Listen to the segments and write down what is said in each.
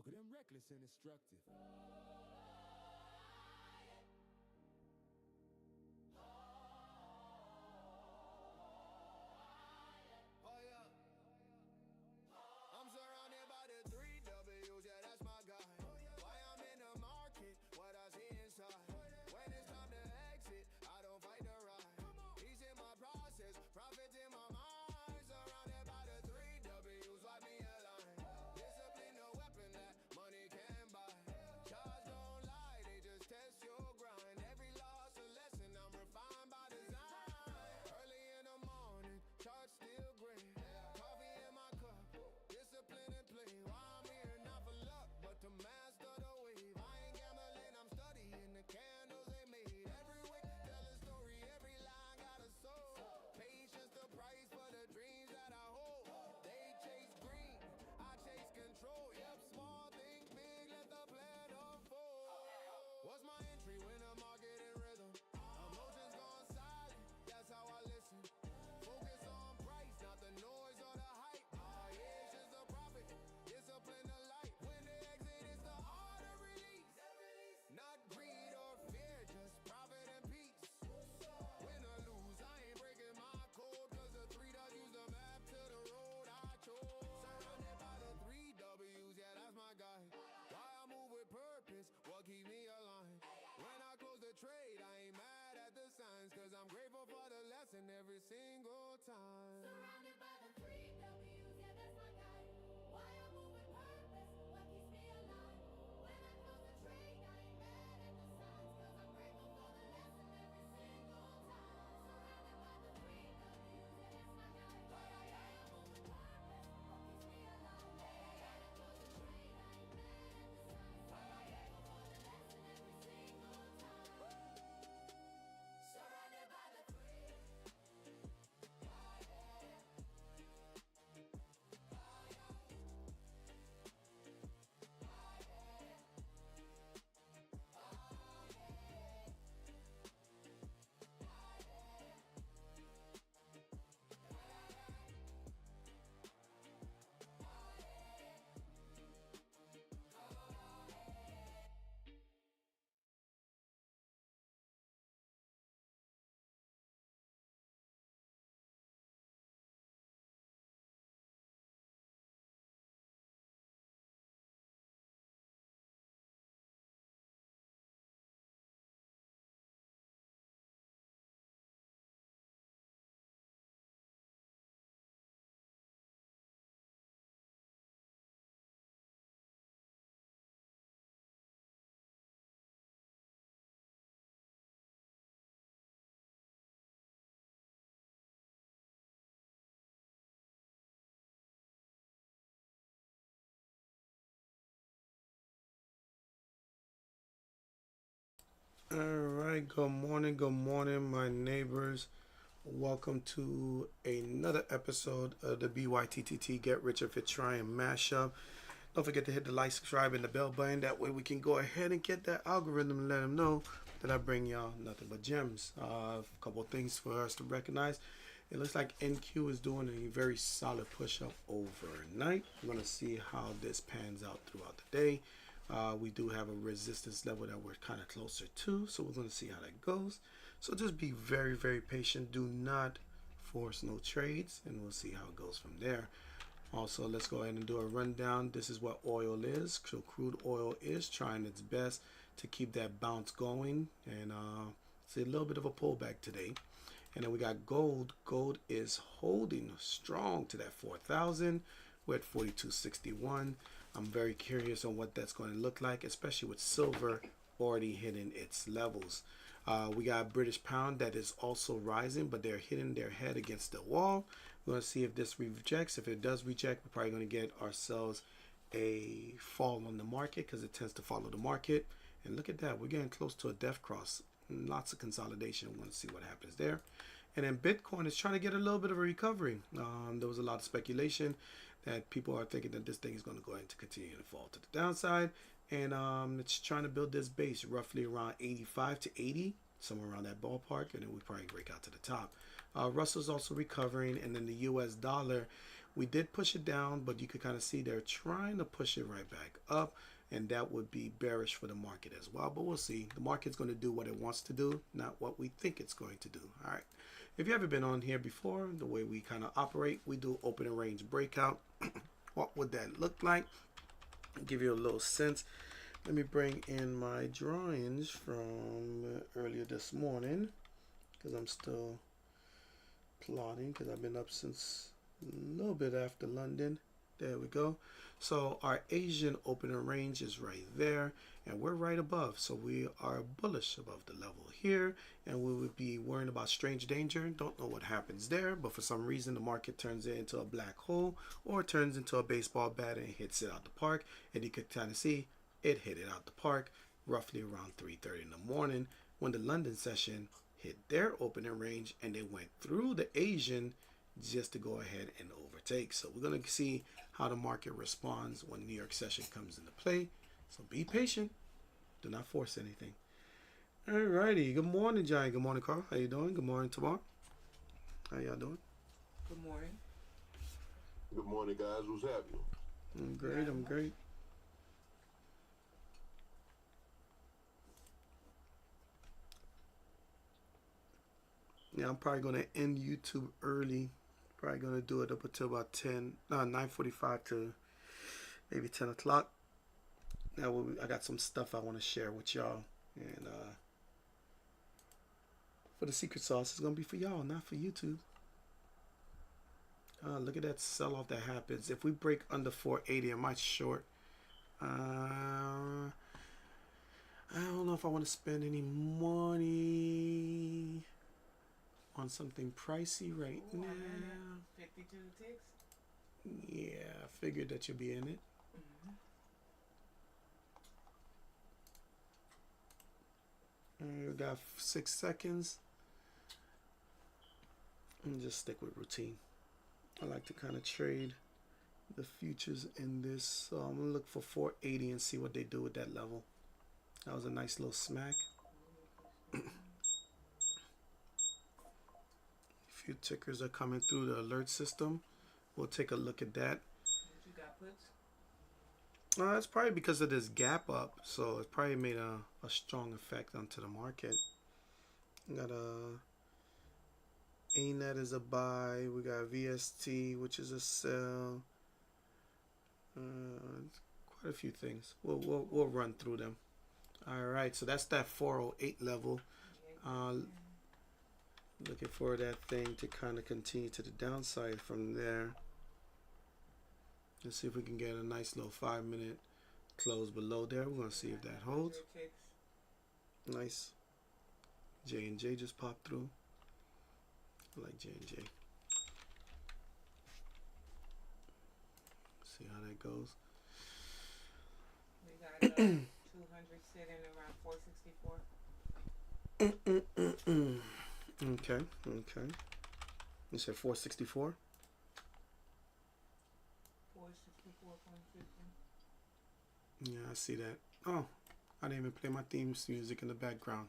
Look at them reckless and instructive. Oh yeah, I'm surrounded by the three W's, yeah, that's my guy. Why I'm in the market, what I see inside. When it's time to exit, I don't fight the ride. He's in my process, profits in my mind. Surrounded by the three W's, like me align. Discipline, no weapon that money can buy. Charge don't lie, they just test your grind. Every loss a lesson, I'm refined by design. Early in the morning, chart still green. Coffee in my cup, discipline and play. Why I'm here, not for luck, but to master the wave. I ain't gambling, I'm studying the candles they made. Every week, tell a story, every line got a soul. Patience the price for the dreams that I hold. They chase green, I chase control. Yep, small, think big, let the plan unfold. What's my entry when the market in rhythm? Emotions gone silent, that's how I listen. Focus on price, not the noise or the hype. Variations of profit, discipline the light. When they exit, it's the art of release. Not greed or fear, just profit and peace. Win or lose, I ain't breaking my code. Cause the three does use the map to the road I chose. Surrounded by the three W's, yeah, that's my guy. Why I move with purpose, what keep me aligned. When I close the trade, I ain't mad at the signs. Cause I'm grateful for the lesson every single time. Surrounded by the three W's, yeah, that's my guy. Why I move with purpose, what keeps me alive. When I close the trade, I ain't mad at the signs. Cause I'm grateful for the lesson every single time. Surrounded by the three W's, yeah, that's my guy. Why I move with purpose, what keeps me alive. When I close the trade, I ain't mad at the signs. Cause I'm grateful for the lesson every single time. Surrounded by the three. All right, good morning, my neighbors. Welcome to another episode of the BYTTT Get Rich If It's Trying mashup. Don't forget to hit the like, subscribe, and the bell button. That way we can go ahead and get that algorithm and let them know that I bring y'all nothing but gems. A couple of things for us to recognize. It looks like NQ is doing a very solid push-up overnight. We're going to see how this pans out throughout the day. We do have a resistance level that we're kind of closer to, so we're going to see how that goes. So just be very, very patient. Do not force no trades, and we'll see how it goes from there. Also, let's go ahead and do a rundown. This is what oil is. So crude oil is trying its best to keep that bounce going, and see a little bit of a pullback today. And then we got gold. Gold is holding strong to that 4,000. We're at 42.61. I'm very curious on what that's going to look like, especially with silver already hitting its levels. We got British pound that is also rising, but they're hitting their head against the wall. We're going to see if this rejects. If it does reject, we're probably going to get ourselves a fall on the market because it tends to follow the market. And look at that. We're getting close to a death cross. Lots of consolidation. We're going to see what happens there. And then Bitcoin is trying to get a little bit of a recovery. There was a lot of speculation that people are thinking that this thing is going to go ahead and continue to fall to the downside. And it's trying to build this base roughly around 85 to 80, somewhere around that ballpark. And then we probably break out to the top. Russell's also recovering. And then the US dollar, We did push it down, but you could kind of see they're trying to push it right back up, and that would be bearish for the market as well. But we'll see. The market's going to do what it wants to do, not what we think it's going to do. All right. If you haven't been on here before, the way we kind of operate, we do opening range breakout. What would that look like? I'll give you a little sense. Let me bring in my drawings from earlier this morning, because I'm still plotting, because I've been up since a little bit after London. There we go. So our Asian opening range is right there, and we're right above. So we are bullish above the level here, and we would be worrying about strange danger. Don't know what happens there, but for some reason the market turns it into a black hole, or turns into a baseball bat and hits it out the park. And you could kind of see it hit it out the park roughly around 3:30 in the morning, when the London session hit their opening range, and they went through the Asian just to go ahead and overtake. So we're going to see how the market responds when New York session comes into play. So be patient. Do not force anything. Alrighty. Good morning, Giant. Good morning, Carl. How you doing? Good morning, Tamar. How y'all doing? Good morning. Good morning, guys. What's happening? I'm great. I'm great. Yeah, I'm probably going to end YouTube early. Probably going to do it up until about 9:45 to maybe 10 o'clock. Now I got some stuff I want to share with y'all. And for the secret sauce, it's going to be for y'all, not for YouTube. Look at that sell-off that happens. If we break under 480, am I short? I don't know if I want to spend any money on something pricey right now. 52 ticks. Yeah, I figured that you'll be in it. We got 6 seconds. And just stick with routine. I like to kind of trade the futures in this. So I'm going to look for 480 and see what they do with that level. That was a nice little smack. Few tickers are coming through the alert system. We'll take a look at that. What you got, puts? It's probably because of this gap up, so it's probably made a strong effect onto the market. We got ANET is a buy. We got VST, which is a sell. Quite a few things. We'll run through them. All right, so that's that 408 level. Looking for that thing to kind of continue to the downside from there. Let's see if we can get a nice little 5-minute close below there. We're going to see if that holds. Nice. J&J just popped through. I like J&J. See how that goes. We got 200 sitting around 464. Okay. You said 464? 464.50. Yeah, I see that. Oh, I didn't even play my theme music in the background.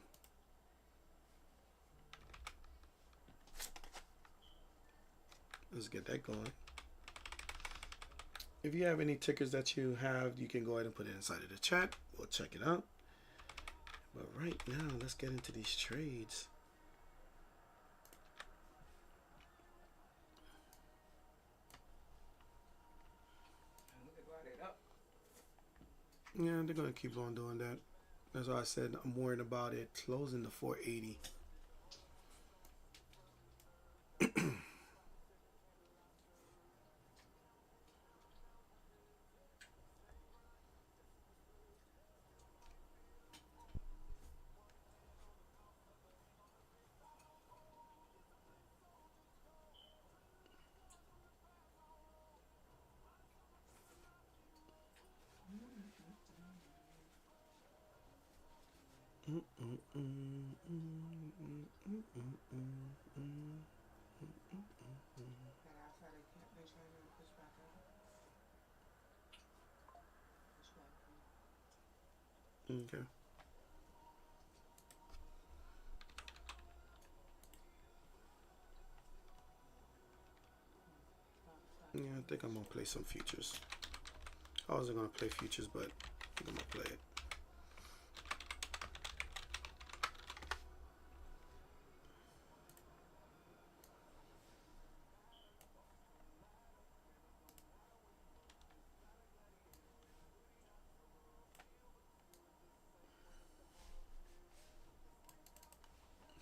Let's get that going. If you have any tickers that you have, you can go ahead and put it inside of the chat. We'll check it out. But right now, let's get into these trades. Yeah, they're going to keep on doing that. That's why I said I'm worried about it closing the 480. Okay. Yeah, I think I'm gonna play some futures. I wasn't gonna play futures, but I think I'm gonna play it.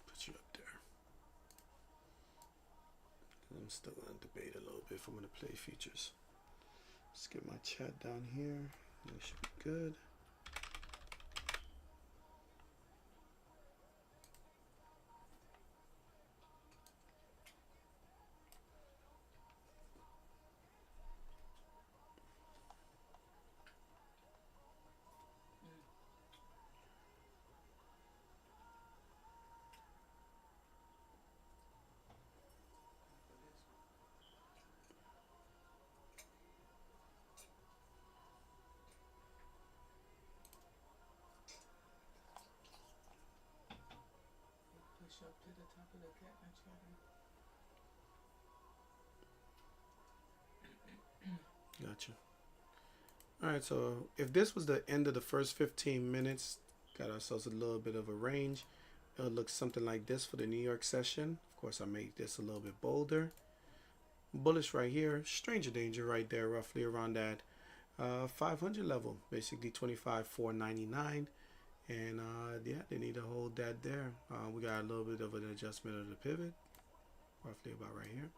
Put you up there. I'm still gonna debate a little bit if I'm gonna play futures. Let's get my chat down here. That should be good. Push up to the top of the cabinet channel. Gotcha. Alright, so if this was the end of the first 15 minutes, got ourselves a little bit of a range. It'll look something like this for the New York session. Of course, I made this a little bit bolder. Bullish right here, stranger danger right there, roughly around that 500 level, basically 25,499. And yeah, they need to hold that there. We got a little bit of an adjustment of the pivot, roughly about right here.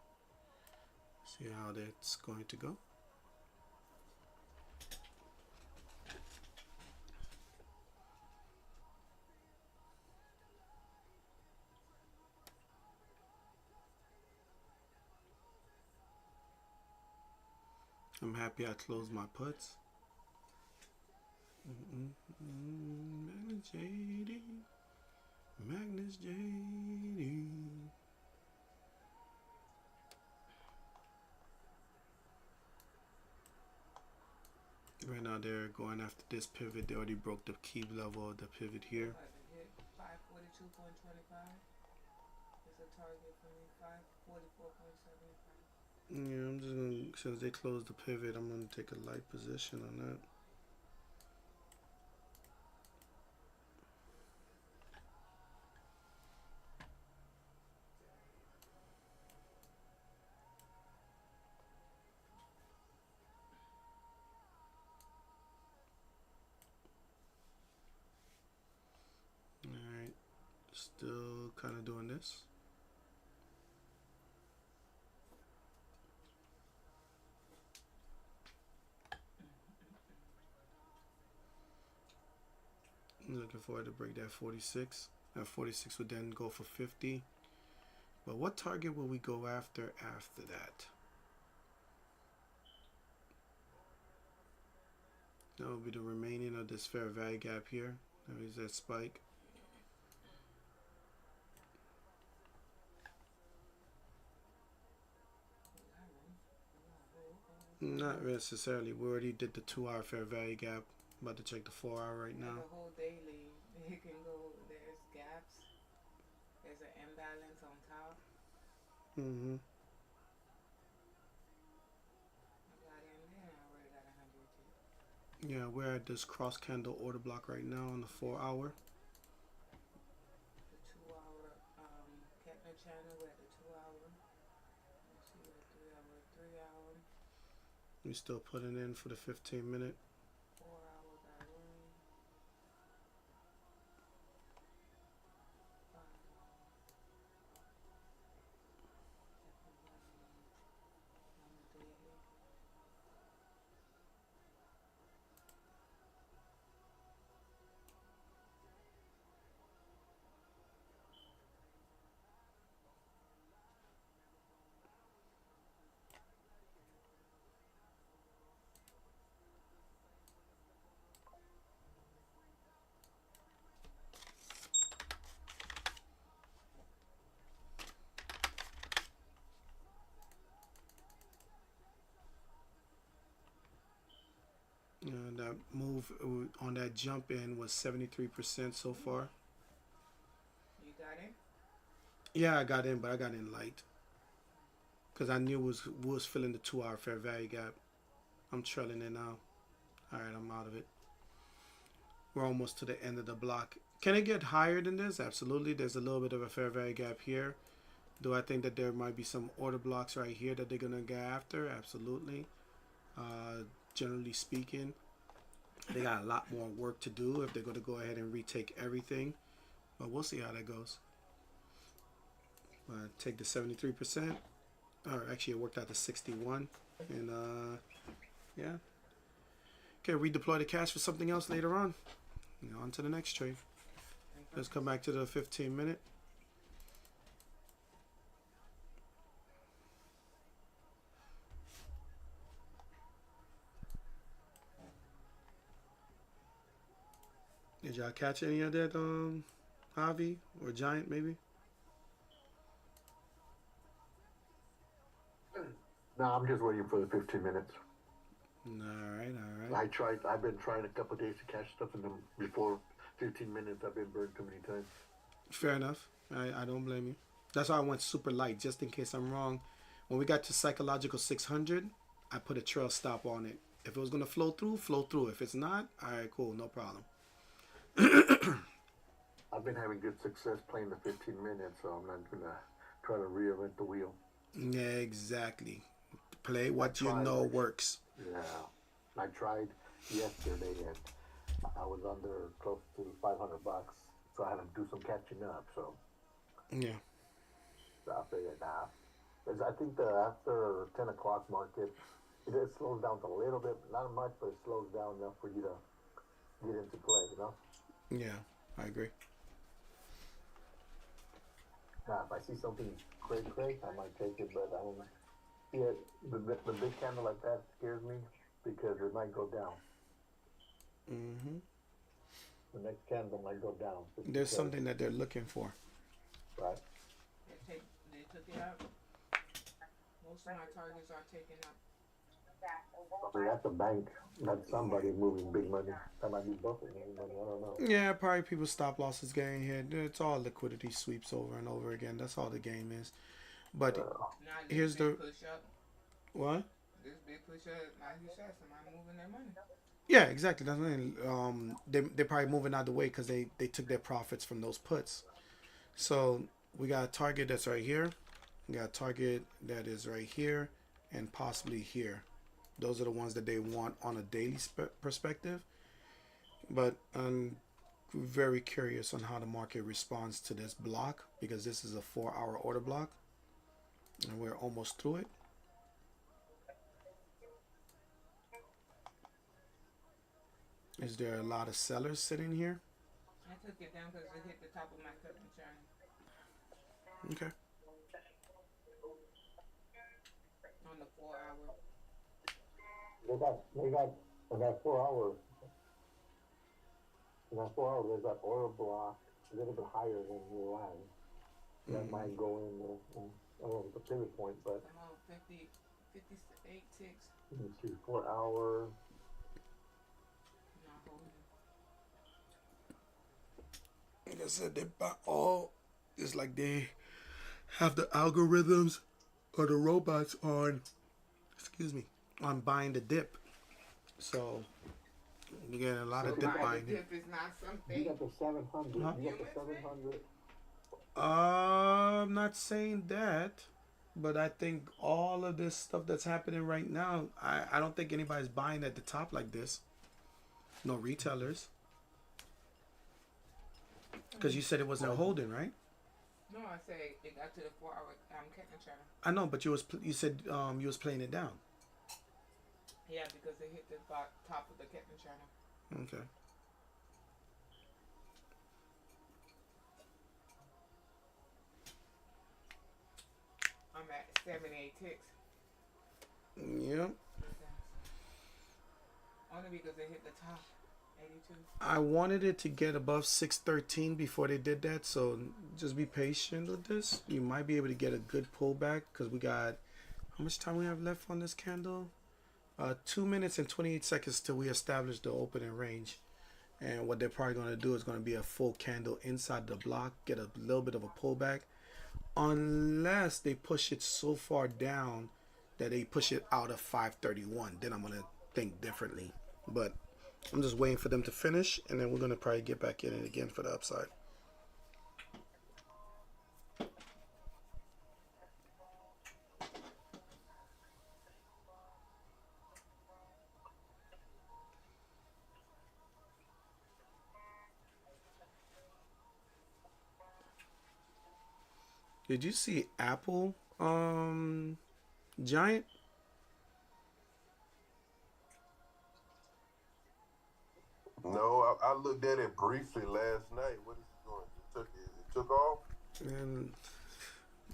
See how that's going to go. I'm happy I closed my puts. Magnus JD. Magnus JD. Right now they're going after this pivot. They already broke the key level of the pivot here. About to hit 542.25. It's a target for me. 544.75. Yeah, I'm just gonna, since they closed the pivot, I'm gonna take a light position on that. Alright, still kind of doing this. Looking forward to break that 46. That 46 would then go for 50. But what target will we go after that? That will be the remaining of this fair value gap here. There is that spike. Not necessarily. We already did the 2-hour fair value gap. I'm about to check the 4-hour right now. The whole daily, it can go, there's gaps. There's an imbalance on top. Mm-hmm. I got in there, I already got 100 too. Yeah, we're at this cross candle order block right now on the 4-hour. The 2-hour Kettner channel, we're at the 2-hour. Let's see, the 3-hour. We still putting in for the 15-minute. 4-hour got one. 5-hour. On the daily. That move on that jump in was 73% so far. You got it? Yeah, I got in, but I got in light. because I knew was filling the 2-hour fair value gap. I'm trailing it now. All right, I'm out of it. We're almost to the end of the block. Can it get higher than this? Absolutely. There's a little bit of a fair value gap here. Do I think that there might be some order blocks right here that they're gonna go after? Absolutely. Generally speaking, they got a lot more work to do if they're gonna go ahead and retake everything. But we'll see how that goes. Take the 73%. Or actually, it worked out to 61. And yeah. Okay, redeploy the cash for something else later on. On to the next trade. Let's come back to the 15-minute. Did y'all catch any of that, Javi or Giant maybe? No, I'm just waiting for the 15 minutes. All right. I've been trying a couple days to catch stuff, and then before 15 minutes, I've been burned too many times. Fair enough. I don't blame you. That's why I went super light, just in case I'm wrong. When we got to psychological 600, I put a trail stop on it. If it was going to flow through. If it's not, all right, cool, no problem. I've been having good success playing the 15 minutes, so I'm not going to try to reinvent the wheel. Yeah, exactly. Play what you know works. Yeah. I tried yesterday, and I was under close to $500, so I had to do some catching up, so. Yeah. I figured, I think the after 10 o'clock market, it slows down a little bit, not much, but it slows down enough for you to get into play, you know? Yeah, I agree. Now, if I see something crazy, I might take it, but I don't know. Yeah, the big candle like that scares me because it might go down. Mm-hmm. The next candle might go down. There's something that they're looking for. Right. They took it out. Most of my targets are taken out. I mean, that's a bank. That's somebody moving big money. That might be Buffett moving money. I don't know. Yeah, probably people's stop losses getting hit. It's all liquidity sweeps over and over again. That's all the game is. But Now here's big the push up. what? This big push up, like you said, somebody moving their money. Yeah, exactly. That's what I mean. They're probably moving out of the way because they took their profits from those puts. So we got a target that's right here. We got a target that is right here and possibly here. Those are the ones that they want on a daily perspective. But I'm very curious on how the market responds to this block because this is a 4-hour order block. And we're almost through it. Is there a lot of sellers sitting here? I took it down because it hit the top of my curtain channel. Okay. On the 4-hour. They got in that 4 hours. In that 4 hours, there's that order block a little bit higher than your line. That might go in the pivot point, but. I'm on 58 ticks. Let me see, 4 hour. Not holding. Like I said, they buy all. It's like they have the algorithms or the robots on. Excuse me. On buying the dip. So you get a lot of dip buying. The dip is not something. You got the 700. Huh? You got the 700. I'm not saying that, but I think all of this stuff that's happening right now, I don't think anybody's buying at the top like this. No retailers. Because you said it wasn't holding, right? No, I say it got to the 4-hour curtain channel. I know, but you said you was playing it down. Yeah, because it hit the top of the curtain channel. Okay. I'm at 78 ticks. Yeah. Only because it hit the top. 82. I wanted it to get above 613 before they did that, so just be patient with this. You might be able to get a good pullback because we got, how much time we have left on this candle? 2 minutes and 28 seconds till we establish the opening range. And what they're probably going to do is going to be a full candle inside the block, get a little bit of a pullback, unless they push it so far down that they push it out of 531. Then I'm gonna think differently. But I'm just waiting for them to finish, and then we're gonna probably get back in it again for the upside. Did you see Apple Giant? No, I looked at it briefly last night. What is it doing? It took off? And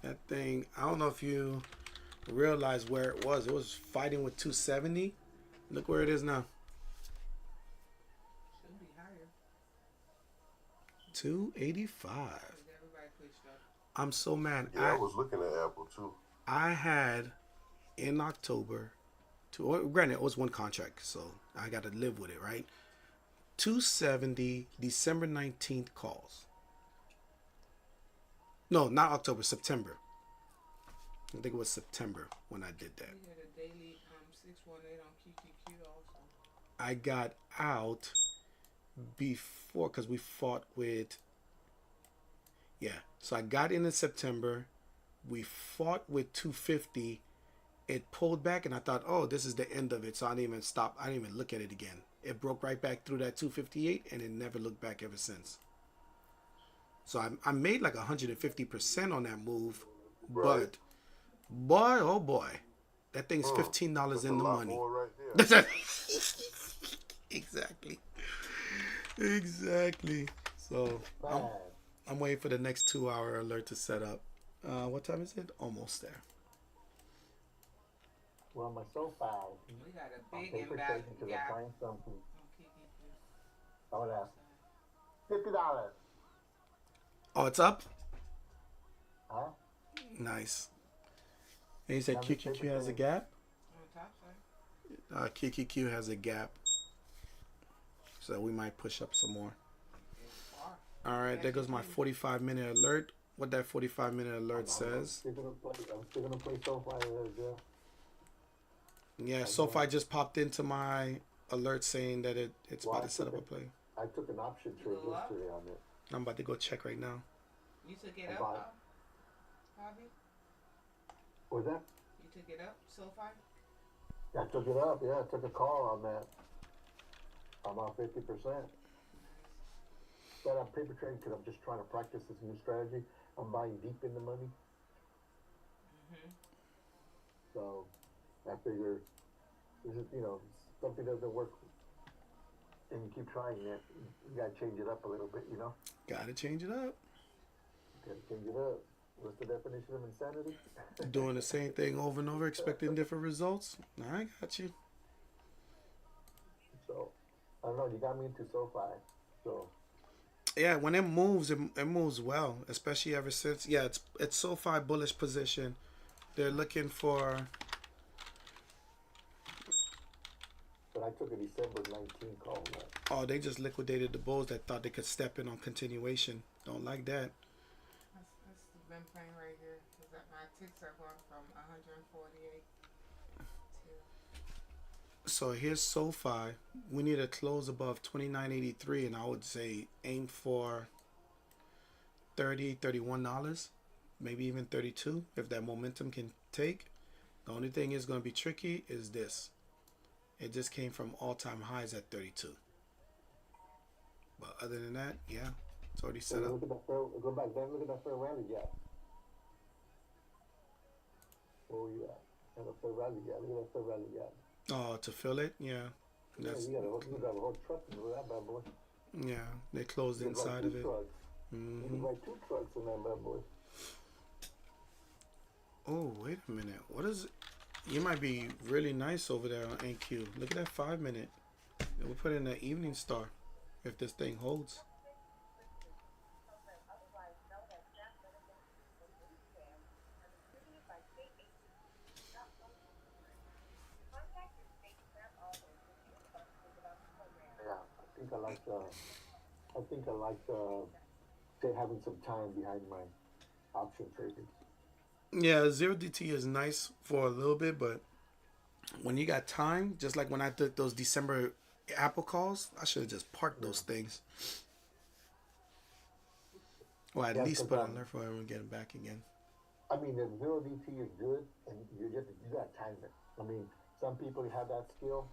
that thing, I don't know if you realize where it was. It was fighting with 270. Look where it is now. Should be higher. 285. Everybody pushed up. I'm so mad. Yeah, I was looking at Apple too. I had in October, granted it was one contract, so I got to live with it, right? 270 December 19th calls. No, not October, September. I think it was September when I did that. We had a daily 618 on QQQ also. I got out before because we fought with. Yeah, so I got in September. We fought with 250. It pulled back, and I thought, oh, this is the end of it. So I didn't even stop. I didn't even look at it again. It broke right back through that 258, and it never looked back ever since. So I made like 150% on that move, Right. but boy, oh boy, that thing's $15 That's in a the lot money. more right there. Exactly. So I'm waiting for the next 2-hour alert to set up. What time is it? Almost there. Well, my SoFi. We got a I'm big paper imbalance trading because I'm gap buying something. on QQQ. I would ask $50. Oh, it's up? Huh? Nice. And you said How many QQQ paper has a trades? gap? On top side. QQQ has a gap. So we might push up some more. It's far. All right, there goes my 45-minute alert. What that 45-minute alert says. I'm still gonna play SoFi as well. Yeah, SoFi just popped into my alert saying that it's Well, about I to set up took a play. I took an option trade Go up? yesterday on it. I'm about to go check right now. You took it I up, bought Bobby? What was that? You took it up, SoFi? I took it up, yeah. I took a call on that. I'm on 50%. But I'm paper trading because I'm just trying to practice this new strategy. I'm buying deep in the money. So I figure this is, something doesn't work and you keep trying it. You gotta change it up a little bit, Gotta change it up. Gotta change it up. What's the definition of insanity? Doing the same thing over and over, expecting different results. I got you. So I don't know, you got me into SoFi. So Yeah, when it moves well, especially ever since. Yeah, it's SoFi bullish position. They're looking for. but I took a December 19 call on that. Oh, they just liquidated the bulls that thought they could step in on continuation. Don't like that. That's been playing right here. Cause my ticks are going from 148 to. So here's SoFi. We need to close above 29.83, and I would say aim for $30, $31, maybe even 32 if that momentum can take. The only thing is going to be tricky is this. It just came from all-time highs at 32. But other than that, yeah, it's already set up. Look at that go back there, look at that fair rally gap. Where were you at? And a fair rally gap. Look at that fair rally gap. Oh, to fill it, yeah. That's, You got a whole truck in that bad boy. yeah, they closed You could inside ride of two it. trucks. You could ride 2 trucks in that bad boy. Oh, wait a minute. What is it? You might be really nice over there on NQ. Look at that 5-minute. We'll put in an evening star if this thing holds. Yeah, I think I like having some time behind my option trading. Yeah, zero DT is nice for a little bit, but when you got time, just like when I took those December Apple calls, I should have just parked those things. Or at Yeah, least because put on there for everyone getting back again. I mean, the zero DT is good, and you got to time it. I mean, some people have that skill.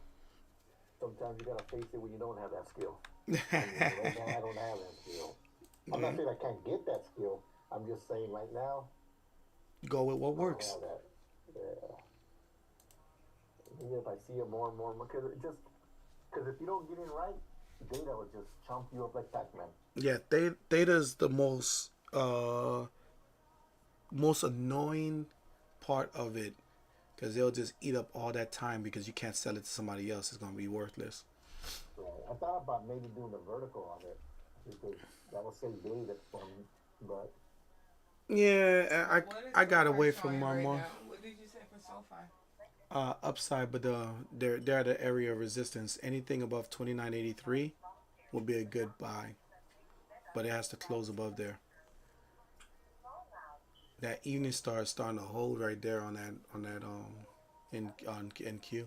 Sometimes you got to face it when you don't have that skill. I mean, right now I don't have that skill. I'm not saying I can't get that skill. I'm just saying right now Go with what I don't works. have that. Yeah. Maybe if I see it more and more, because if you don't get in right, data will just chomp you up like Pac-Man. Yeah, theta's the most annoying part of it, because they'll just eat up all that time because you can't sell it to somebody else. It's gonna be worthless. Right. I thought about maybe doing the vertical on it because that will save data for me, but Yeah, What is I got SoFi away from showing my right more now? What did you say for SoFi? upside, but they're at the area of resistance. Anything above 29.83 will be a good buy, but it has to close above there. That evening star is starting to hold right there on that in on NQ.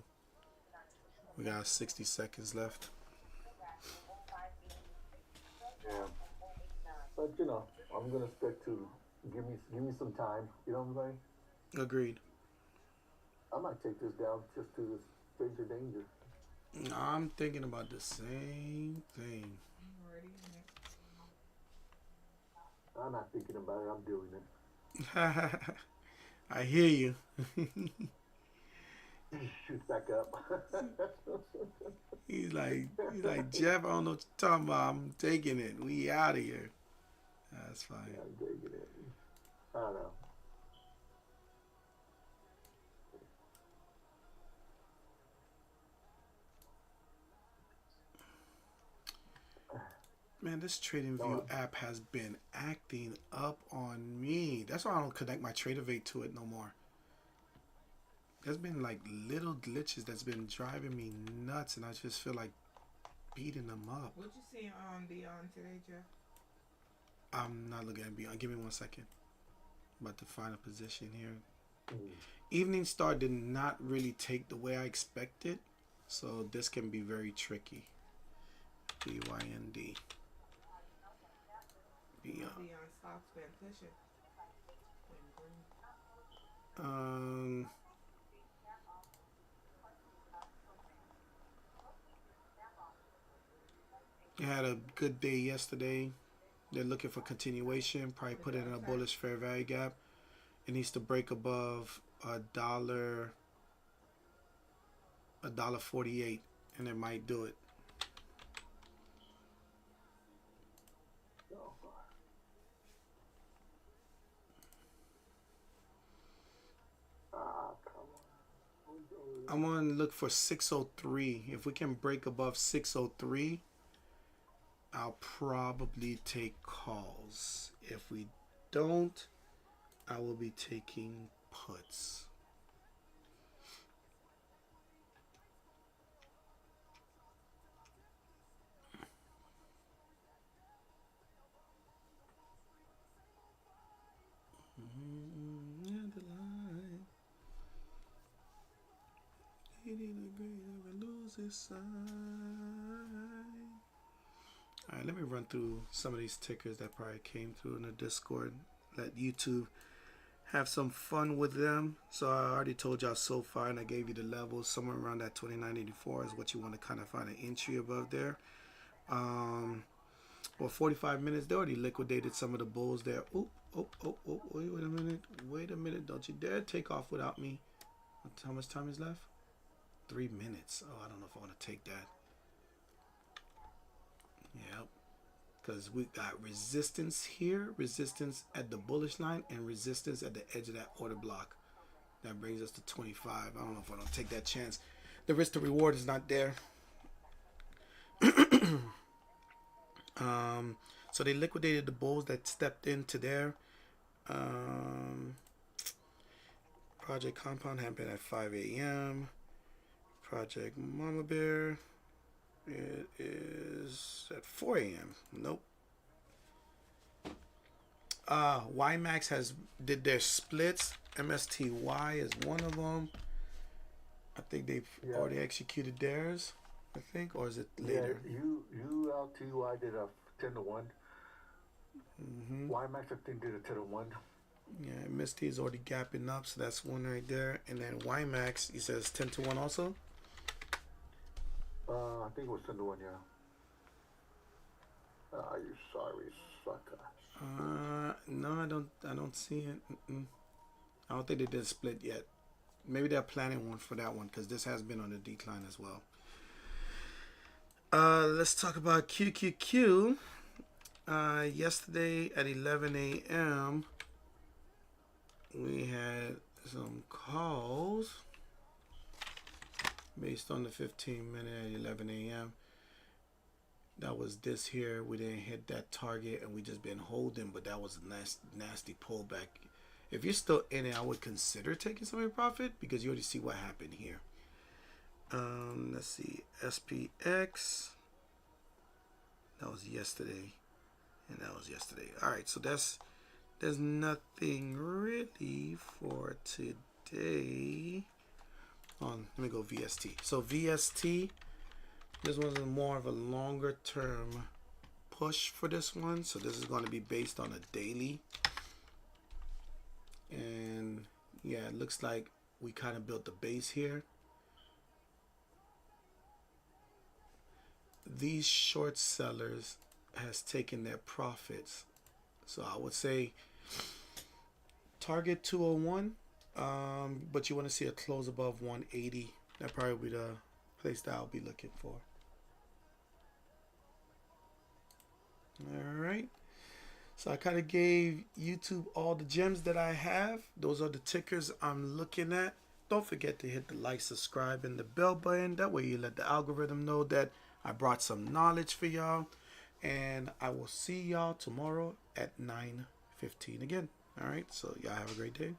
We got 60 seconds left. yeah. But I'm gonna stick to give me some time. You know what I'm saying? Agreed. I might take this down just to this stranger danger. I'm thinking about the same thing. I'm already in it. I'm not thinking about it. I'm doing it. I hear you. Shoot back up. he's like Jeff. I don't know what you're talking about. I'm taking it. We out of here. That's fine. Yeah, I'm digging it. I don't know. Man, this TradingView app has been acting up on me. That's why I don't connect my TradeAvate to it no more. There's been like little glitches that's been driving me nuts, and I just feel like beating them up. What you see on Beyond today, Jeff? I'm not looking at Beyond. Give me 1 second. I'm about to find a position here. Mm. Evening Star did not really take the way I expected, so this can be very tricky. BYND. Beyond. Beyond stocks been pushing. Been green. It had a good day yesterday. They're looking for continuation. Probably put it in a bullish fair value gap. It needs to break above $1.48, and it might do it. I'm going to look for 603. If we can break above 603, I'll probably take calls. If we don't, I will be taking puts. Alright, let me run through some of these tickers that probably came through in the Discord. Let YouTube have some fun with them. So I already told y'all so far, and I gave you the levels. Somewhere around that 29.84 is what you want to kind of find an entry above there. Well, 45 minutes, they already liquidated some of the bulls there. Oh, wait a minute. Don't you dare take off without me. How much time is left? 3 minutes. Oh, I don't know if I want to take that. Yep. Because we got resistance here, resistance at the bullish line, and resistance at the edge of that order block. That brings us to 25. I don't know if I don't take that chance. The risk to reward is not there. So they liquidated the bulls that stepped into there. Project Compound happened at 5 a.m. Project Mama Bear, it is at 4 a.m. Nope. YMAX did their splits. MSTY is one of them. I think they've already executed theirs. I think, or is it later? Yeah, ULTY did a 10-1. YMAX I think did a 10-1. Yeah, MST is already gapping up, so that's one right there. And then YMAX, he says 10-1 also. I think it was 10-1. Yeah. You sorry sucker. No, I don't see it. I don't think they did split yet. Maybe they're planning one for that one because this has been on the decline as well. Let's talk about QQQ. Yesterday at 11 a.m. we had some calls based on the 15-minute at 11 a.m. That was this here. We didn't hit that target and we just been holding, but that was a nasty pullback. If you're still in it, I would consider taking some of your profit because you already see what happened here. Let's see, SPX. That was yesterday, and that was yesterday. All right, so there's nothing really for today. Let me go VST. So VST, this one's more of a longer term push for this one. So this is going to be based on a daily. And yeah, it looks like we kind of built the base here. These short sellers has taken their profits. So I would say target 201, but you want to see a close above 180. That probably be the place that I'll be looking for. All right. So I kind of gave YouTube all the gems that I have. Those are the tickers I'm looking at. Don't forget to hit the like, subscribe, and the bell button. That way you let the algorithm know that I brought some knowledge for y'all. And I will see y'all tomorrow at 9:15 again. All right. So y'all have a great day.